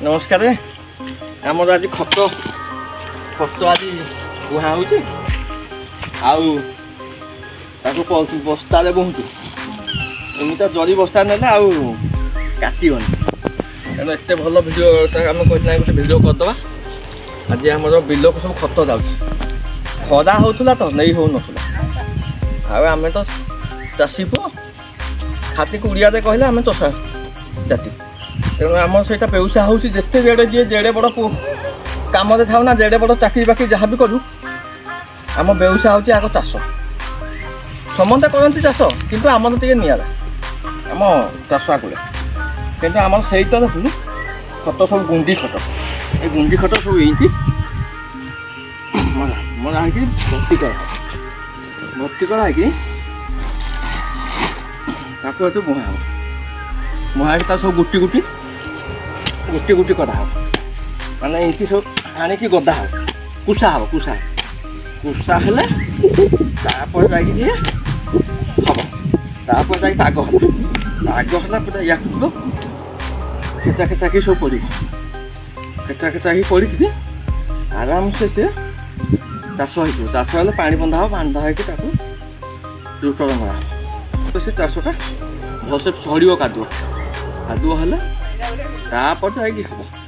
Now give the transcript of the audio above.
नमस्कार आमर आज खत खत आज बुहा हो बस्ता बहुत एमती जरी बस्ता ना काटन तेना एत भल भिड आम कहना गोटे भिड करदे आज आम बिल को सब खत जाऊँ खरा होता तो नहीं हो आम तो चाषी पुओ खाती उड़िया कहले आम चषा जाति तेणु आम से व्यवसाय हूँ जिते जेडे जी जेडे बड़ कम था ना जेडे बड़ चाकरी बाकरी जहाँ भी करूँ आम व्यवसाय हूँ आग चाष समस्ते करती चाष किंतु आम टे निरा आम चाष आगे कि आम से खत सब गुंडी खत ये गुंडी खत सब ये मरा भर्ती कराई मुहा सब गुटी गुटी गुटी गुटी करा माने ये सब आणिकी गदा हो कुसा हो कुसा कुसा हेले तापर जाकि दिए हम तापर जाकि पाग होला पूरा या खेचा खेचा की सब पड़ी खेचा खेचा ही पड़ी आराम से चाष हो चाष हेल्ले पानी बंधा हो बांधा होकर रुटर मरा तो से चाषटा भलसे छड़ कादुआ कादुआ हेल्ले तापर जाकि हम